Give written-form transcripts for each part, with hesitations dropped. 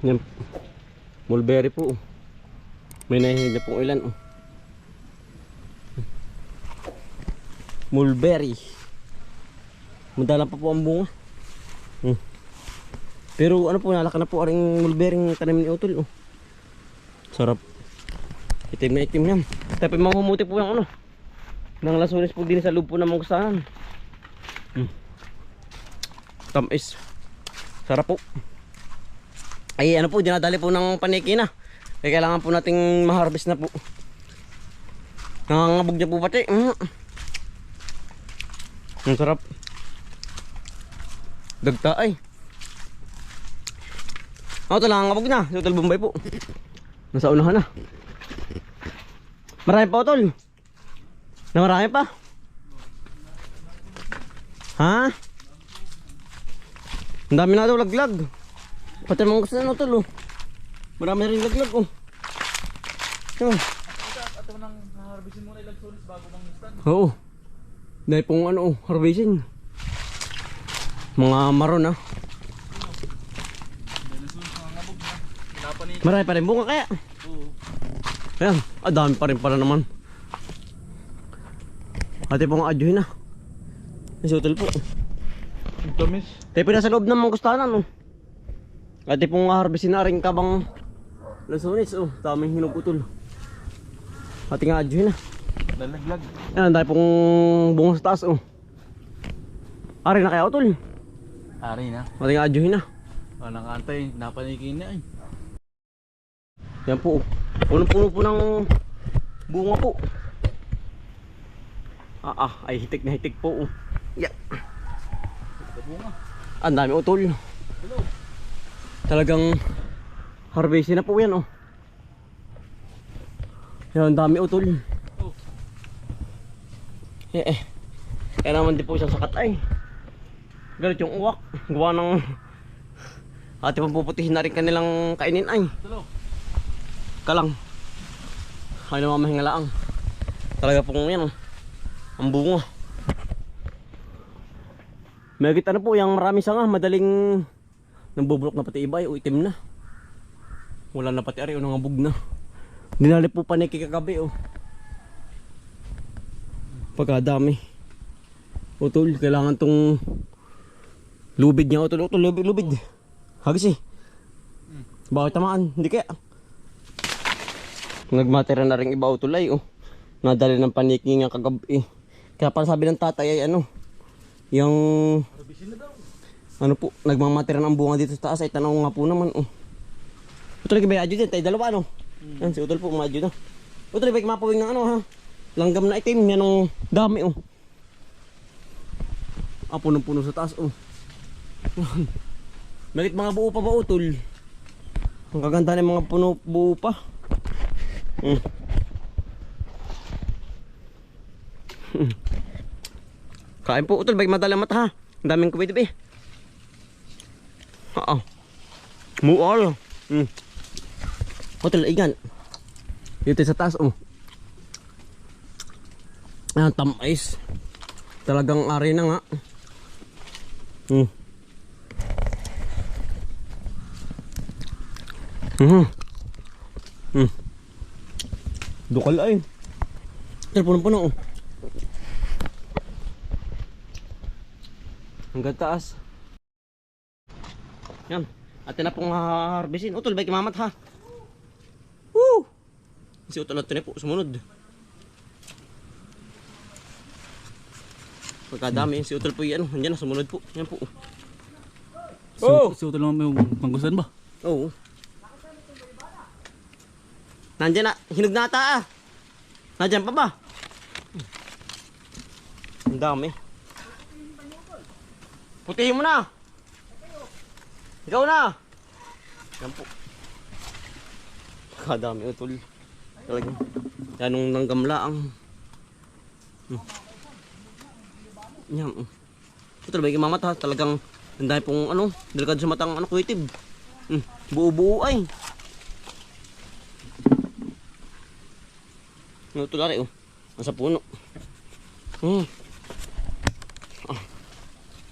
Yan. Mulberry po. May nahihinig na pong ilan. Mulberry. Madalang pa po ang bunga. Pero ano po, nalaka na po aring mulberry ng tanim ni Utol. Sarap. Itim na itim yan. Tapos mamumuti po yung ano, ng lasunis po din sa loob po ng manggustahan. Tamis. Sarap po. Ay ano po, dinadali po ng paniki na. Kaya kailangan po nating ma-harvest na po. Nangangabog niya po pati. Ang sarap. Dagta ay. Ito lang ang kabog na. Utol Bombay po. Nasa unahan na. Marami pa Utol. Na marami pa. Ha? Ang dami na daw laglag. Pati mga gusto na Utol. Marami rin laglag. Ito nang harvestin muna ilang sulis bago mangistan. Oo. Dahil pong ano, harvestin. Mga maron ha. Marami pa rin bunga kaya. Oo. Ayan, dami pa rin pala naman. Ate pong adyuhin na. Isutol po. Tamis. Tayo pa nasa loob ng manggustanan. Ate pong harvestin na rin kabang lasunis. Daming hinog Utol. Ate nga adyuhin na. Lalaglag. Ayan, dahil pong bunga sa taas. Ari na kaya Utol. Ari na. Ate nga adyuhin na. Nakantay, napanikin na eh. Yan po. Punong-puno po ng bunga po. Ay hitik na hitik po. Yeah. Bunga. Ang dami Utol. Talagang harvestin na po yan Yan, ang dami Utol. Kaya naman din po isang sakat ay. Galit yung uwak. Gawa ng ate puputihin na rin kanilang kainin ay. Kalang. Ay namamahinga laang. Talaga pong yan ang bunga. Megit ano po, yung marami sanga, madaling nambubulok na pati iba, itim na. Wala na pati ari, nangabog na. Dinali po paniki kagabi pagkadami. Utol, kailangan tong lubid niya Utol, lubid. Hagis Bakit tamaan? Hindi kaya. Nagmatera na rin iba Utol ay nadali ng paniki nga kagabi. Kaya para sabi ng tatay ay yung ano po, nagmamatera ng bunga dito sa taas ay tanaw nga po naman Utol, kaya adyo din tayo dalawa Yan si Utol po, umadyo na. Utol, ibig mapawing ng ha, langgam na itim, yan ang dami punong-puno sa taas Merit mga buo pa ba Utol? Ang kaganda ng mga puno buo pa. Kain po Utol, balik madalang mata ha. Ang daming kuwit mual. Utol, igan. Dito sa taas Ayan, tamais. Talagang ari na nga. Dukal ay. Punong-puno hanggang taas. Yan. Atin na pong harvestin. Utol, balik mamat ha. Woo! Si Utol na po sumunod. Pagkadami si Utol po yan. Nandiyan na sumunod po. Yan po. Si Utol naman may panggusan ba? Oo. Nandiyan na. Hinog na ata Nandiyan pa ba? Ang dami. Putihin mo na. Ikaw na. Yan po. Kadami Utol. Talagang yan nung nanggamlaang. Yan. Utol, bagi mamat ha. Talagang ang dami pong delikado sa matang kuitib. Buo-buo ay. Utol ari nasa puno.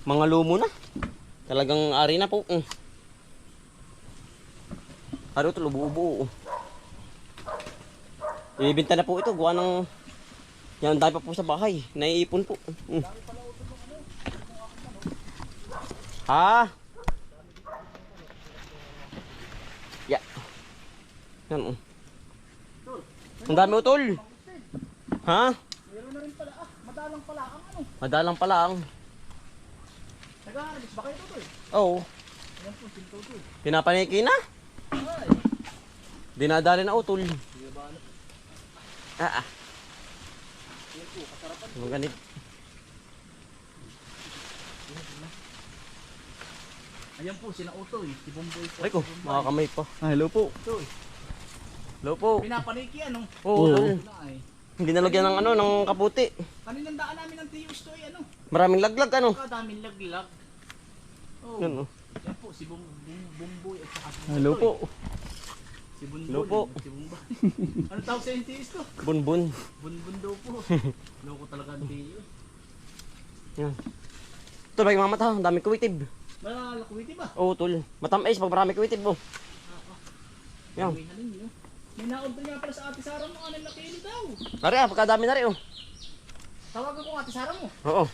Mga lumo na. Talagang ari na po. Ari utol, ubo-ubo. Ibibenta na po ito, gawa ng... Yan, dahil pa po sa bahay. Naiipon po. Ha? Yeah. Yan. Ang dami utol. Ha? Meron na rin pala. Madalang pala ang ano. Madalang pala ang. Nag-harvest ba kayo ito eh? Oo. Ayan po, sinto ito eh. Pinapaniki na? Ay. Dinadali na utol. Ah. Ayan po, kasarapan. Ang ganit. Ayan po, sina Otoy. Si Bomboy po. Ay ko, makakamay pa. Hello po. Otoy. Hello po. Pinapaniki ano? Oo, utol. Ay. Hindi nalagyan ng ano, ng kaputi. Kaninang daan namin ng Tiyos to ano? Maraming laglag ano. Kadaming laglag. Oh. Yan oh. Yan po, si Bomboy at saka si Hello Otoy. po. Si Bunbun. Hello po. Si Bomboy. Ano tawag sa Tiyos to? Bunbun. Bunbun daw po. Loko talaga ang Tiyos. Yan. Ito ba yung mamata? Ang dami kuwitib. Malakwiti ba? Oo, tol. Matamis pag marami kuwitib mo. Yan. May halin niyo. May na-order nga pala sa Ate Sara mo, 6 na kilo daw. Nari ah, pagkadami na rin oh. Tawagan ko Ate Sara mo. Oo.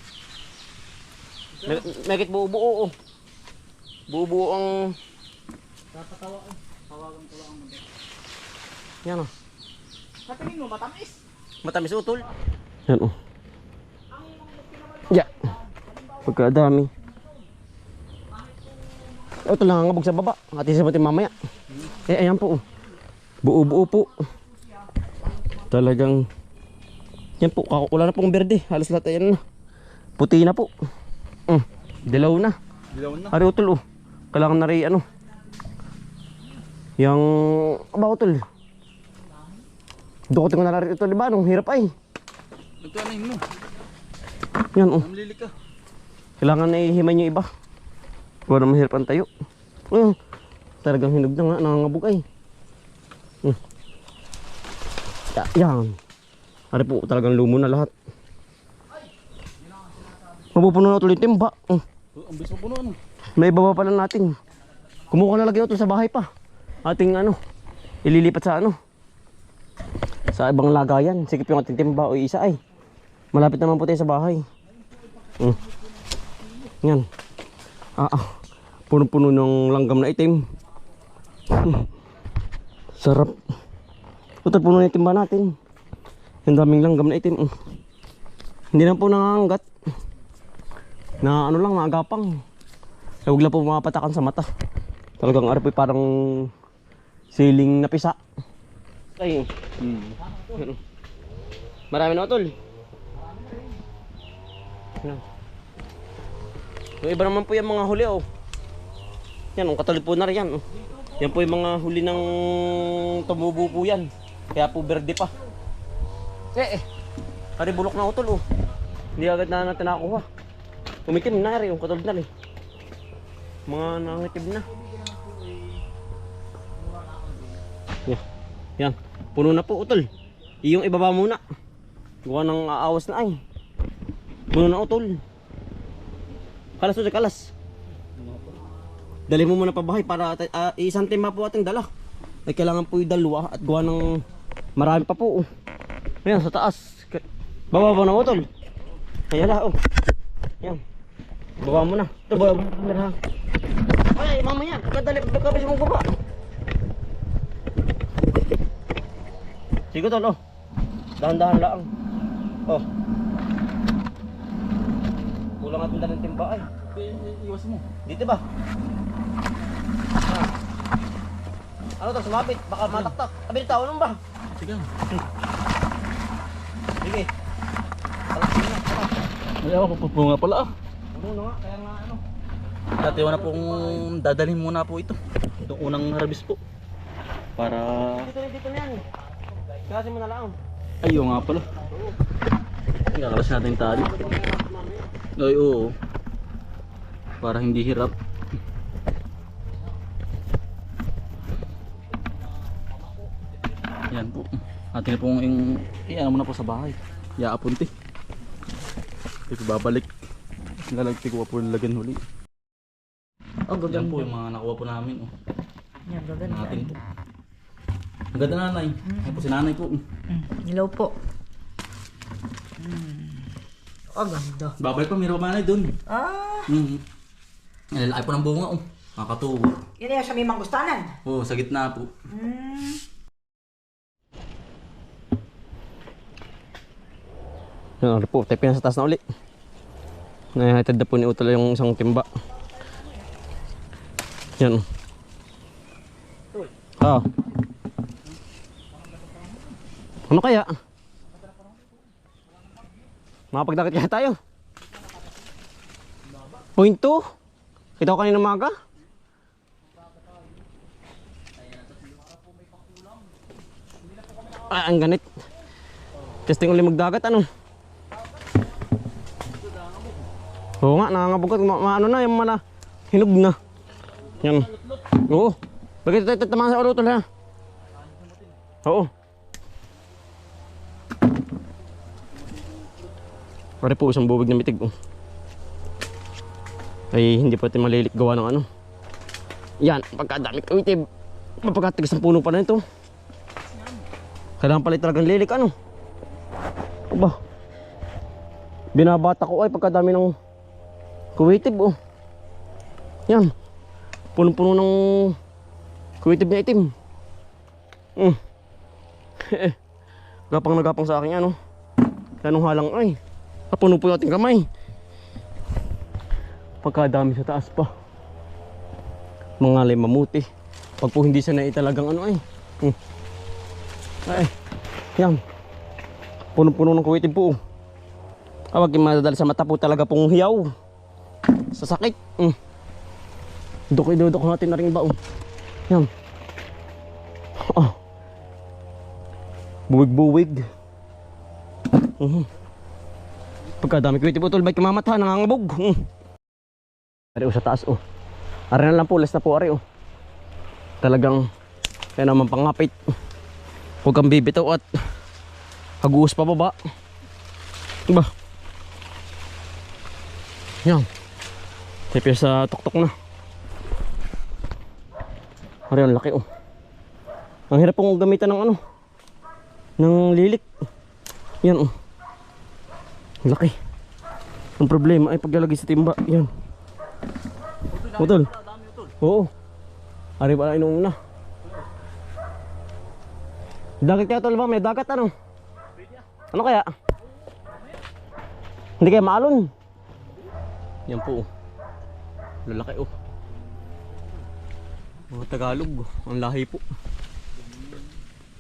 Megit buo-buo oh. Buo-buo ang... Tawagan ko lang mo. Yan oh. Katingin mo, matamis. Matamis oh, tol. Yan oh. Yeah. Pagkadami. Ito lang ang ngabog sa baba. Ati sa pati mamaya. Ayan po oh. Buo-buo po. Talagang... Yan po, wala na pong berde. Halos lahat ayan na. Puti na po. Dilaw na. Dilaw na. Ari utol oh. Kailangan na rin ano. Yang... Aba utol. Dukotin ko na rin ito, diba? Nung hirap ay. Nagtuanahin mo. Yan oh. Namlili ka. Kailangan na ihimay nyo iba. Huwag na mahirap ang tayo. Talagang hinog na nga. Nangangabog ay. Yan. Ari po, talagang lumo na lahat. Mapupuno na tuloy yung timba. Ang bilis mo puno ano? May ibaba pa lang natin. Kumuha na lagi ito sa bahay pa. Ating ano, ililipat sa ano. Sa ibang lagayan. Sikip yung ating timba o isa ay. Malapit naman po tayo sa bahay. Yan. Puno-puno ng langgam na itim. Sarap. Ito puno na yung timba natin. Ang daming langgam na itim. Hindi na po nanganggat. Na ano lang, maagapang. Huwag lang po mapatakan sa mata. Talagang araw po parang siling na pisa. Ay. Marami na tol. Yung iba naman po yung mga huli oh. Yan, ang katulad po na rin yan oh. Yan po yung mga huli ng tumubo po yan. Kaya po berde pa. Pari bulok na utol oh. Hindi agad na natin nakakuha. Umitim na rin yung katulad na rin. Mga nangitim na. Yan. Puno na po utol. Iyong ibaba muna. Gawa ng aawas na ay. Puno na utol. Kalas o kalas. Dali mo muna pa bahay para isang timba po ating dala. Ay kailangan po yung dalawa at gawa ng marami pa po. Ayan sa taas. Baba na utol. Ayan na oh. Yan. Baba mo na. Ito baba mo na. Ay mamaya. Kadali pagkabis mong baba. Sige tol oh. Dahan-dahan lang. Oh. Kulang ating dalang timba ay. Iwas mo. Dito ba? Ano to, sumabit? Baka mataktak. Abili tao nun ba? Sige. Sige. Sige na. Ay ako, pupunga pala ah. Ano nga, kaya nga ano. Dati na pong dadalhin muna po ito. Itong unang harvest po. Para... Dito na yan. Kasi mo na lang. Ayaw nga pala. Kakalas natin yung tali. Ay oo. Para hindi hirap. Yan po. Atin na pong ano muna po sa bahay. Yaapunti. Ito babalik. Lalagti ko po lagyan huli. Oh, Yan po yung mga nakuha po namin. Oh. Yan, gaganda. Natin po. Ang ganda nanay. Yan po si nanay po. Hello po. Ang ganda. Babay pa, meron pa nanay dun. Ah, Ang lalaki po ng bunga oh. Nakakatuwa. yun yan sa may manggustanan. Oo, sa gitna po. Yan, ano po, tayo pinasa taas na uli. Nahihatid na po ni Utol yung isang timba. Yan. Ah. Ano kaya? Makapagdakit kaya tayo? Point 2? Kita ko kanina umaga? Ah, ang ganit. Testing ulit magdagat, ano? Oo nga, nangangabugat. Ano na, yung mana hinog na. Yan. Oo. Bakit tayo tatamaan sa ulo, Tol, ha? Oo. Pare po, isang bubig na mitig, oh. Ay, hindi pa tayo malilik gawa ng ano. Yan, pagkadami kawitib. Mapagkatigas ng puno pa na ito. Kailangan pala talagang lilik, ano? Aba. Binabata ko ay pagkadami ng kuwitib, oh. Yan. Punong-puno ng kuwitib na itim. Gapang na gapang sa akin, ano? Tanong halang ay. Kapuno po yung ating kamay. Pagkadami sa taas pa. Mga mamuti. Pag po hindi sanay talagang ano ay. Ay. Yan. Puno-puno ng kuwitib po. Kapag madadali sa mata po talaga pong hiyaw. Sa sakit. Dudok natin na rin ba? Yan. Ah. Buwig-buwig. Pagkadami kuwitib po, Tol, ba'y kamamata, nangangabog. Ari sa taas, oh. Ari na lang po, less na po, ari, oh. Talagang kaya naman pangapit. Huwag kang bibitaw at haguhos pa baba. Diba? Yan. Tepe sa tuktok na. Ari, ang laki, oh. Ang hirap pong gamitan ng ano, ng lilik. Yan, oh. Ang laki. Ang problema ay paglalagay sa timba. Yan. Utol. Oo. Ari pala inuuna. Dagat kaya, Tol, ba? May dagat, ano? Ano kaya? Hindi kaya maalon. Yan po, oh. Lalaki, oh. Mga Tagalog, oh. Ang lahi po.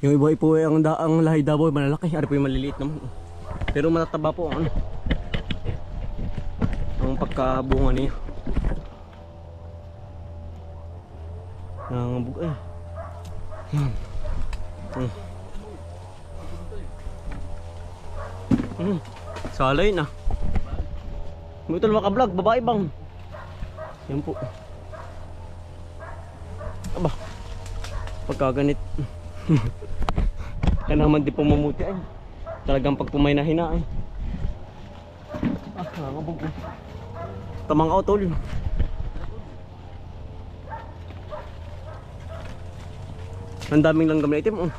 Yung iba po ay ang lahi Davao ay malalaki. Ari po yung maliliit naman, oh. Pero matataba po ang ano, ang pagkabunga niya. Nangabog ay. Salay na. May Utol maka-vlog, babae bang? Yan po. Aba. Pagkaganit. Kaya naman di pumumuti ay. Talagang pag pumay na hina ay. Ah, nangabog. Tamang ka, Utol. Ang daming langgam na itim, oh.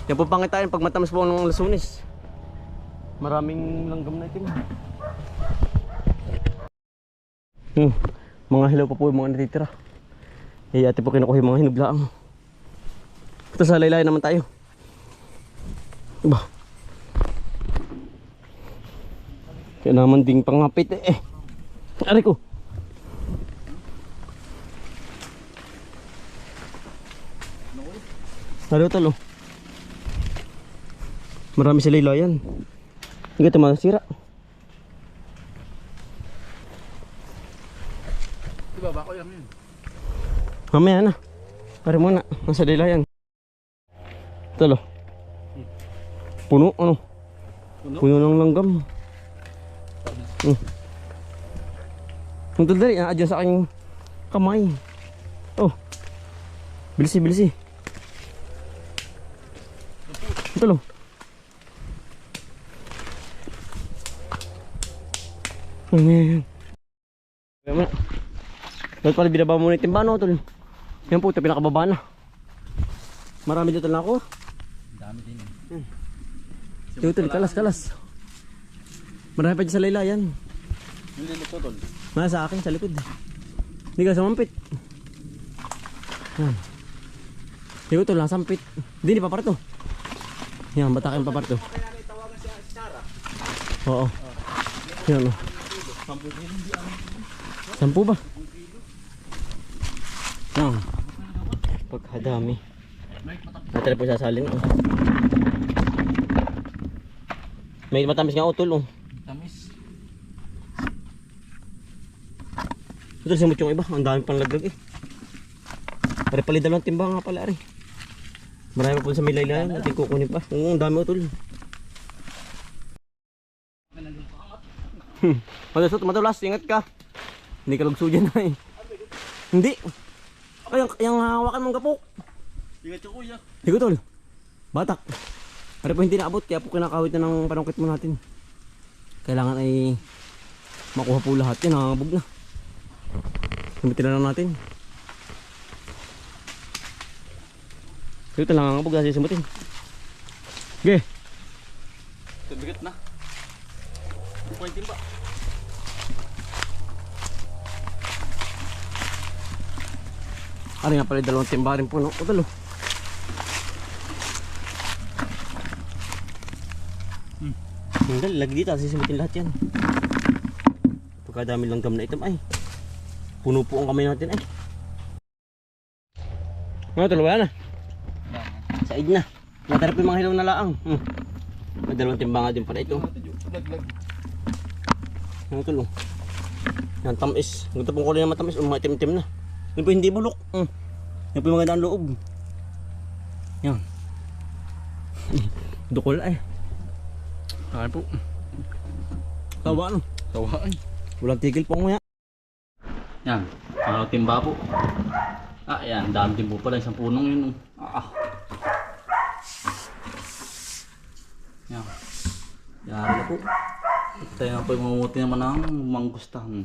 Yan po pangitain pag matamis po ng Lasunis. Maraming langgam na itim. Mga hilaw pa po yung mga natitira. Eh, ate po kinukuha yung mga hinuglaang. Ito sa laylay naman tayo. Diba? Kaya naman ding pangapit eh. Aray ko. Ano Tol, oh. Marami sa laylayan. Hindi ito masira. Diba ba ko yan yun? Mamaya na. Pare muna. Nasa laylayan. Tol, oh. Puno, ano? Puno ng langgam. Ang dali, adyan sa aking kamay. Oh. Bilisi, bilisi. Ito lo. Ayan. Kaya mo na. Dapat pala binaba muna yung timba, no, Tol? Yan po, ito pinakababa na. Marami dito na ako. Dami din. Tutol, kalas. Marami pa dyan sa laylayan. Hindi nito tol. Nasa akin, sa likod. Hindi ka sumampit. Yan. Hindi ko ito lang, sampit. Hindi pa parto. Yan, batakin pa parto. Oo. Yan o. 10 ba? Yan. Pagkadami. Natala po sasalin. Oh. May matamis nga utol. Oh. Tamis. Utol, simot yung iba. Ang dami pang laglag eh. Pare pali dalawang timba nga pala rin. Marami pa po sa milaylayan. At kukunin pa. Oo, ang dami utol. Malasot, matulas. Ingat ka. Hindi ka lugso dyan na eh. Hindi. Ay, yung hawakan mong kapok. Ingat ko kuya. Hindi ko tol. Batak. Pare po hindi naabot. Kaya po kinakawit na ng panungkit mo natin. Kailangan ay makuha po lahat. Yan, nakangabog na. Sumitin na lang natin. Ito lang ang abog kasi sumutin. Okay. Bigat na. Kukuha timba. Ano nga pala dalawang timba rin po no? O dalo. Hindi, lagi dito kasi sumutin lahat yan. Pagkadami lang gam na item ay. Puno po ang kamay natin ay. Mga talo wala na. Said na. Natarap yung mga hilaw na laang. May dalawang timba nga din pala ito. Ang tulo. Yan tamis. Ganito pong kulay na matamis. Mga itim-itim na. Yan po hindi bulok. Yan po yung magandang loob. Yan. Dukol ay. Kaya po. Tawa ano? Tawaan. Walang tigil po nguya. Yan. Ang timba po. Yan. Dami din po pala. Isang punong yun. Yan. Yan na po. Tayo nga po yung mamuti naman ng manggustahan.